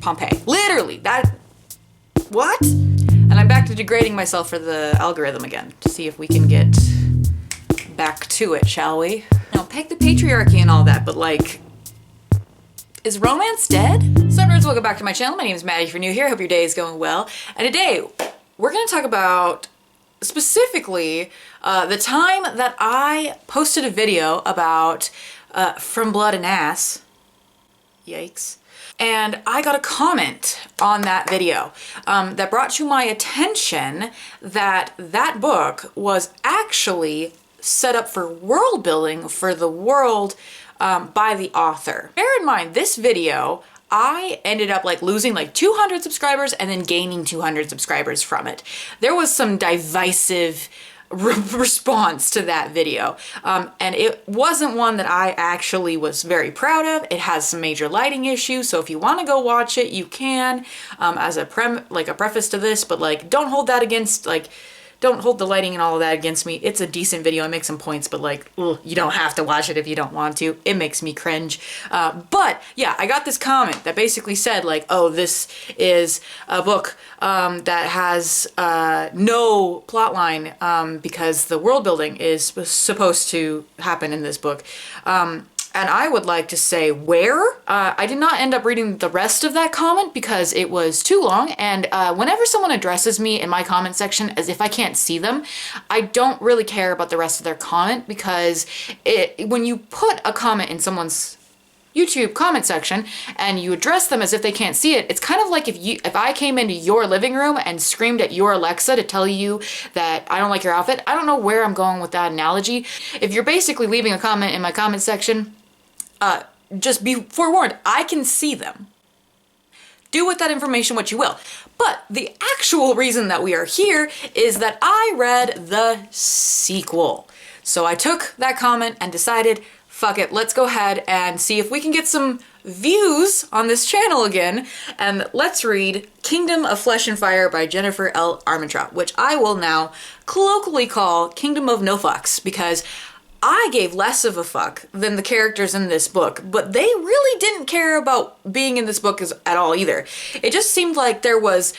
Pompeii. Literally, that, what? And I'm back to degrading myself for the algorithm again, to see if we can get back to it, shall we? Now, peg the patriarchy and all that, but like, is romance dead? So nerds, welcome back to my channel. My name is Maddie if you're new here. Hope your day is going well. And today, we're gonna talk about specifically the time that I posted a video about From Blood and Ass. Yikes. And I got a comment on that video that brought to my attention that that book was actually set up for world building for the world by the author. Bear in mind, this video, I ended up like losing like 200 subscribers and then gaining 200 subscribers from it. There was some divisive response to that video. And it wasn't one that I actually was very proud of. It has some major lighting issues, so if you want to go watch it, you can, as a preface to this, but like, don't hold that against, like, don't hold the lighting and all of that against me. It's a decent video. I make some points, but like, ugh, you don't have to watch it if you don't want to. It makes me cringe. But yeah, I got this comment that basically said like, oh, this is a book that has no plotline because the world building is supposed to happen in this book. And I would like to say where. I did not end up reading the rest of that comment because it was too long, and whenever someone addresses me in my comment section as if I can't see them, I don't really care about the rest of their comment, because when you put a comment in someone's YouTube comment section and you address them as if they can't see it, it's kind of like if I came into your living room and screamed at your Alexa to tell you that I don't like your outfit. I don't know where I'm going with that analogy. If you're basically leaving a comment in my comment section, just be forewarned, I can see them. Do with that information what you will. But the actual reason that we are here is that I read the sequel. So I took that comment and decided, fuck it, let's go ahead and see if we can get some views on this channel again, and let's read Kingdom of Flesh and Fire by Jennifer L. Armentrout, which I will now colloquially call Kingdom of No Fucks, because I gave less of a fuck than the characters in this book, but they really didn't care about being in this book at all either. It just seemed like there was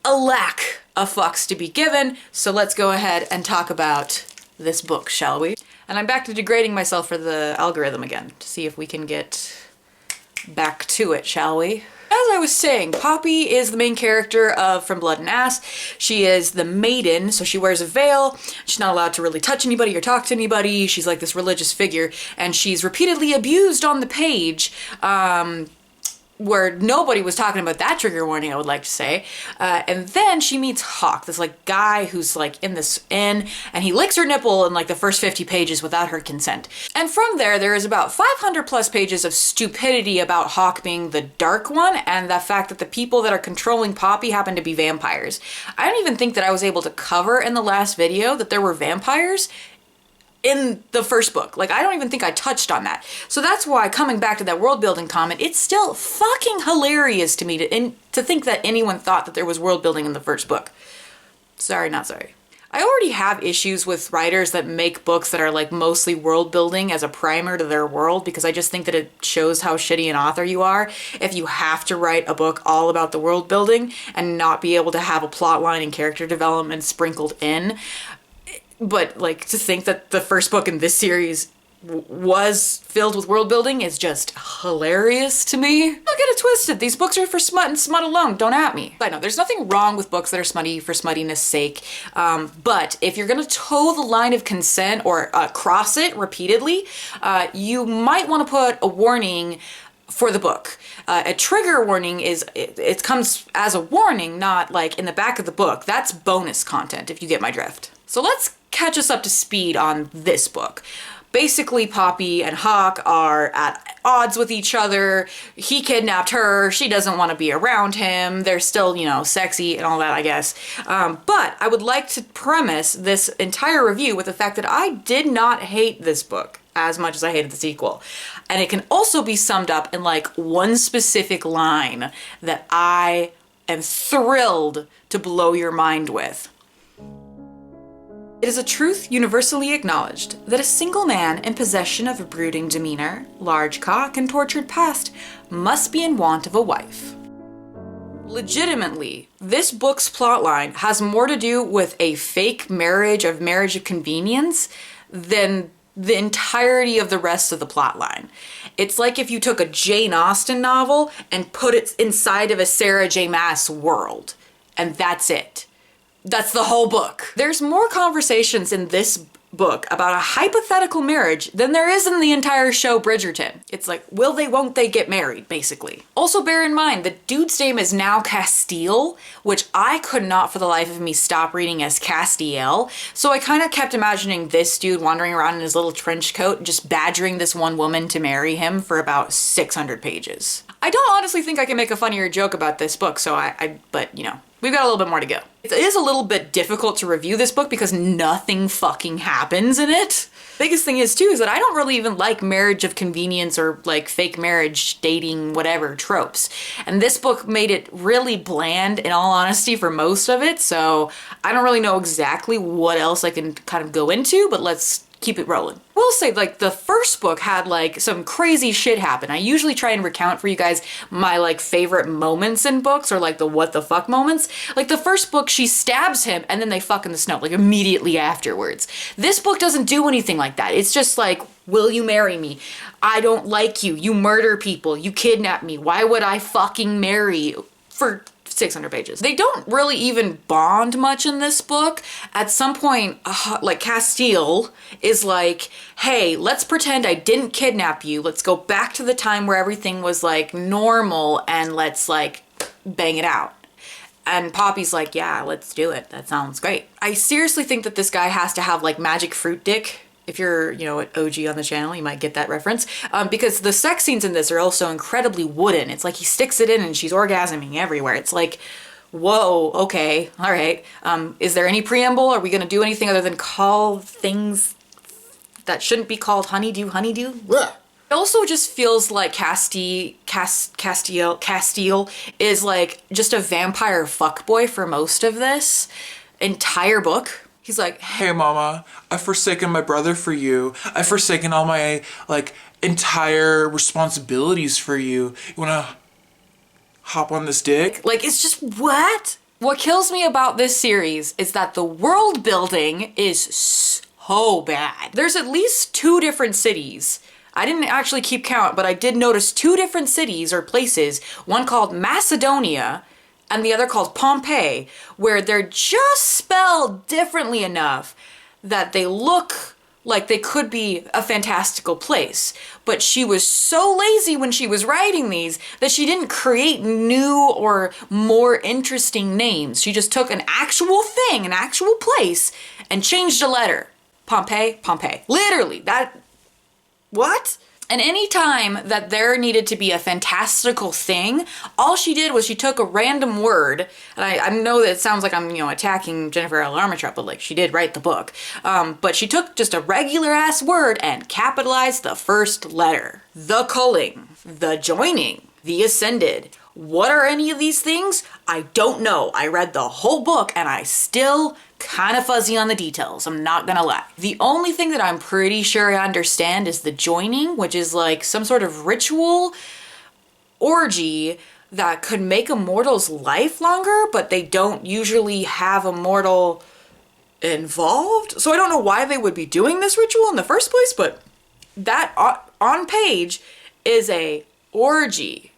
a lack of fucks to be given, so let's go ahead and talk about this book, shall we? And I'm back to degrading myself for the algorithm again, to see if we can get back to it, shall we? As I was saying, Poppy is the main character of From Blood and Ass. She is the maiden, so she wears a veil. She's not allowed to really touch anybody or talk to anybody. She's like this religious figure, and she's repeatedly abused on the page, where nobody was talking about that trigger warning, I would like to say. And then she meets Hawk, this like guy who's like in this inn, and he licks her nipple in like the first 50 pages without her consent. And from there is about 500 plus pages of stupidity about Hawk being the dark one, and the fact that the people that are controlling Poppy happen to be vampires. I don't even think that I was able to cover in the last video that there were vampires in the first book. Like, I don't even think I touched on that. So that's why, coming back to that world building comment, it's still fucking hilarious to me to think that anyone thought that there was world building in the first book. Sorry, not sorry. I already have issues with writers that make books that are like mostly world building as a primer to their world, because I just think that it shows how shitty an author you are if you have to write a book all about the world building and not be able to have a plot line and character development sprinkled in. But like, to think that the first book in this series was filled with world building is just hilarious to me. Don't get it twisted. These books are for smut and smut alone. Don't at me. I know there's nothing wrong with books that are smutty for smuttiness sake. But if you're gonna toe the line of consent or cross it repeatedly, you might want to put a warning for the book. A trigger warning it comes as a warning, not like in the back of the book. That's bonus content, if you get my drift. So let's catch us up to speed on this book. Basically, Poppy and Hawk are at odds with each other. He kidnapped her. She doesn't want to be around him. They're still, you know, sexy and all that, I guess. But I would like to premise this entire review with the fact that I did not hate this book as much as I hated the sequel. And it can also be summed up in like one specific line that I am thrilled to blow your mind with. It is a truth universally acknowledged that a single man in possession of a brooding demeanor, large cock, and tortured past must be in want of a wife. Legitimately, this book's plotline has more to do with a fake marriage of convenience than the entirety of the rest of the plotline. It's like if you took a Jane Austen novel and put it inside of a Sarah J. Maas world, and that's it. That's the whole book. There's more conversations in this book about a hypothetical marriage than there is in the entire show Bridgerton. It's like, will they, won't they get married, basically. Also bear in mind, the dude's name is now Castile, which I could not for the life of me stop reading as Castiel. So I kind of kept imagining this dude wandering around in his little trench coat, just badgering this one woman to marry him for about 600 pages. I don't honestly think I can make a funnier joke about this book, so but you know, we've got a little bit more to go. It is a little bit difficult to review this book because nothing fucking happens in it. Biggest thing is too is that I don't really even like marriage of convenience or like fake marriage, dating, whatever tropes. And this book made it really bland in all honesty for most of it, so I don't really know exactly what else I can kind of go into, but let's keep it rolling. We'll say like the first book had like some crazy shit happen. I usually try and recount for you guys my like favorite moments in books or like the what the fuck moments. Like the first book, she stabs him and then they fuck in the snow like immediately afterwards. This book doesn't do anything like that. It's just like, will you marry me? I don't like you. You murder people. You kidnap me. Why would I fucking marry you? For 600 pages. They don't really even bond much in this book. At some point, like Castile is like, hey, let's pretend I didn't kidnap you. Let's go back to the time where everything was like normal and let's like bang it out. And Poppy's like, yeah, let's do it. That sounds great. I seriously think that this guy has to have like magic fruit dick. If you're, you know, an OG on the channel, you might get that reference. Because the sex scenes in this are also incredibly wooden. It's like he sticks it in and she's orgasming everywhere. It's like, whoa, okay, all right. Is there any preamble? Are we gonna do anything other than call things that shouldn't be called honeydew, honeydew? Ugh. It also just feels like Castile is like just a vampire fuckboy for most of this entire book. He's like, hey mama, I've forsaken my brother for you. I've forsaken all my like entire responsibilities for you. You wanna hop on this dick? Like, it's just, what? What kills me about this series is that the world building is so bad. There's at least 2 different cities. I didn't actually keep count, but I did notice 2 different cities or places, one called Macedonia and the other called Pompeii, where they're just spelled differently enough that they look like they could be a fantastical place. But she was so lazy when she was writing these that she didn't create new or more interesting names. She just took an actual thing, an actual place, and changed a letter. Pompeii, Pompeii. Literally, that, what? And any time that there needed to be a fantastical thing, all she did was she took a random word, and I know that it sounds like I'm, you know, attacking Jennifer L. Armentrout, but like she did write the book. But she took just a regular ass word and capitalized the first letter. The culling, the joining, the ascended. What are any of these things? I don't know. I read the whole book and I still kind of fuzzy on the details, I'm not gonna lie. The only thing that I'm pretty sure I understand is the joining, which is like some sort of ritual orgy that could make a mortal's life longer, but they don't usually have a mortal involved. So I don't know why they would be doing this ritual in the first place, but that on page is a orgy,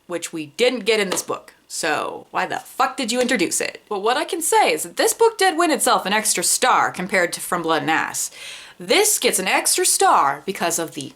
which we didn't get in this book. So why the fuck did you introduce it? But what I can say is that this book did win itself an extra star compared to From Blood and Ass. This gets an extra star because of the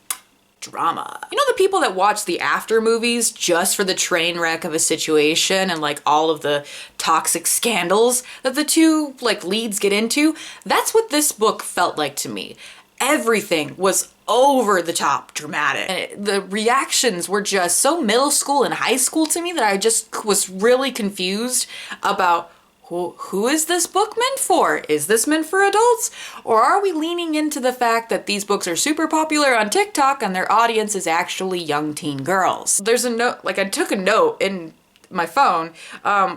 drama. You know the people that watch the after movies just for the train wreck of a situation and like all of the toxic scandals that the 2 like leads get into? That's what this book felt like to me. Everything was over the top dramatic. And the reactions were just so middle school and high school to me that I just was really confused about who is this book meant for? Is this meant for adults? Or are we leaning into the fact that these books are super popular on TikTok and their audience is actually young teen girls? There's a note, like I took a note in my phone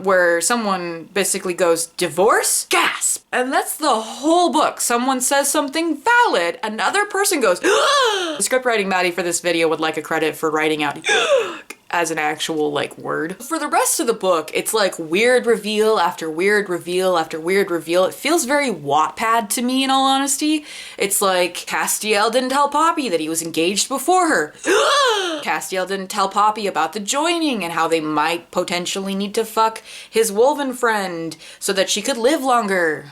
where someone basically goes, divorce? Gasp! And that's the whole book. Someone says something valid, another person goes, the script writing Maddie for this video would like a credit for writing out as an actual like word. For the rest of the book, it's like weird reveal after weird reveal after weird reveal. It feels very Wattpad to me, in all honesty. It's like Castiel didn't tell Poppy that he was engaged before her. Castiel didn't tell Poppy about the joining and how they might potentially need to fuck his Wolven friend so that she could live longer.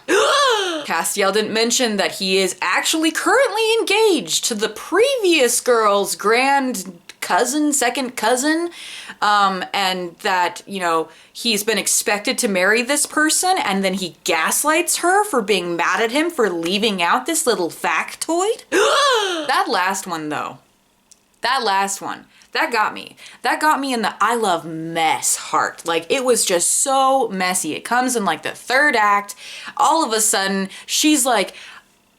Castiel didn't mention that he is actually currently engaged to the previous girl's grand cousin, second cousin, and that, you know, he's been expected to marry this person, and then he gaslights her for being mad at him for leaving out this little factoid. That last one, though. That last one. That got me. That got me in the I love mess heart. Like, it was just so messy. It comes in like the third act. All of a sudden, she's like,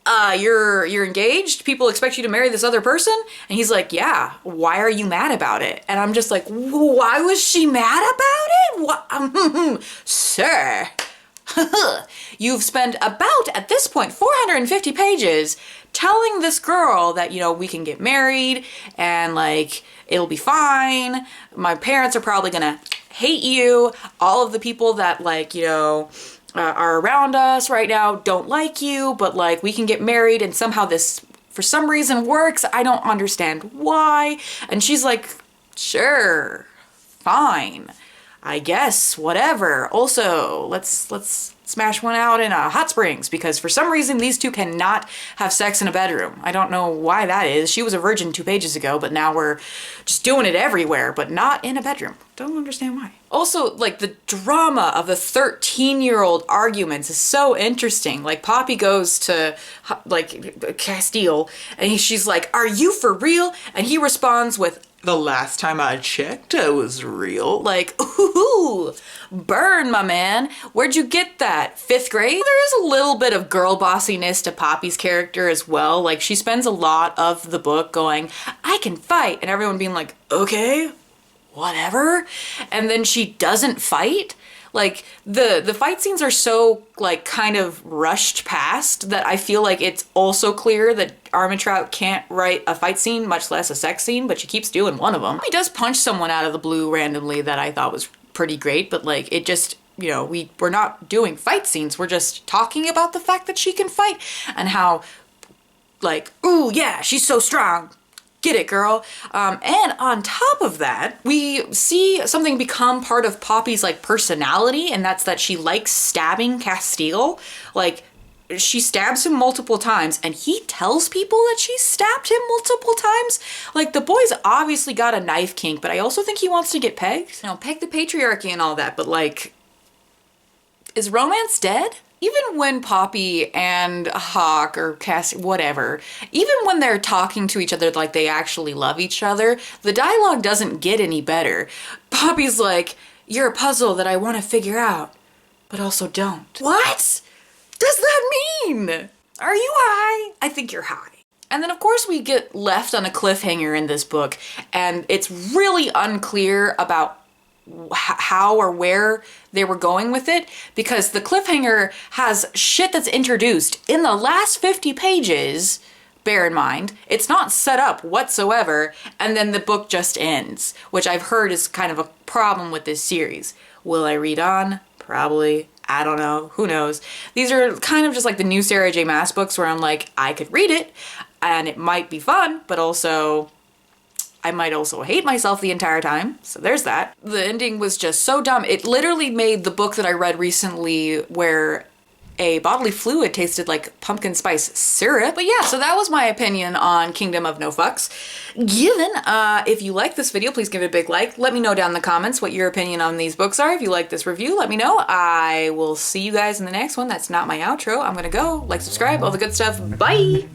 you're engaged? People expect you to marry this other person? And he's like, yeah, why are you mad about it? And I'm just like, why was she mad about it? What? Sir, you've spent about, at this point, 450 pages telling this girl that, you know, we can get married and like, it'll be fine. My parents are probably gonna hate you. All of the people that like, you know, are around us right now don't like you, but like we can get married and somehow this for some reason works. I don't understand why. And she's like, sure, fine, I guess, whatever. Also, let's smash one out in hot springs because for some reason these two cannot have sex in a bedroom. I don't know why that is. She was a virgin 2 pages ago, but now we're just doing it everywhere, but not in a bedroom. Don't understand why. Also, like, the drama of the 13-year-old arguments is so interesting. Like, Poppy goes to, like, Castile, and she's like, are you for real? And he responds with, the last time I checked, I was real. Like, ooh, burn, my man. Where'd you get that? 5th grade? There is a little bit of girl bossiness to Poppy's character as well. Like, she spends a lot of the book going, I can fight, and everyone being like, okay, whatever. And then she doesn't fight. Like, the fight scenes are so, like, kind of rushed past that I feel like it's also clear that Armentrout can't write a fight scene, much less a sex scene, but she keeps doing one of them. He does punch someone out of the blue randomly that I thought was pretty great, but, like, it just, you know, we're not doing fight scenes. We're just talking about the fact that she can fight and how, like, ooh, yeah, she's so strong. Get it, girl. And on top of that, we see something become part of Poppy's like personality, and that's that she likes stabbing Castile. Like, she stabs him multiple times, and he tells people that she stabbed him multiple times. Like, the boy's obviously got a knife kink, but I also think he wants to get pegged. You know, peg the patriarchy and all that, but like, is romance dead? Even when Poppy and Hawk or Cassie, whatever, even when they're talking to each other like they actually love each other, the dialogue doesn't get any better. Poppy's like, you're a puzzle that I want to figure out, but also don't. What does that mean? Are you high? I think you're high. And then of course we get left on a cliffhanger in this book, and it's really unclear about how or where they were going with it, because the cliffhanger has shit that's introduced in the last 50 pages, bear in mind, it's not set up whatsoever, and then the book just ends, which I've heard is kind of a problem with this series. Will I read on? Probably. I don't know. Who knows? These are kind of just like the new Sarah J. Maas books where I'm like, I could read it, and it might be fun, but also I might also hate myself the entire time, so there's that. The ending was just so dumb. It literally made the book that I read recently where a bodily fluid tasted like pumpkin spice syrup. But yeah, so that was my opinion on Kingdom of No Fucks. Given, if you like this video, please give it a big like. Let me know down in the comments what your opinion on these books are. If you like this review, let me know. I will see you guys in the next one. That's not my outro. I'm gonna go. Like, subscribe, all the good stuff. Bye!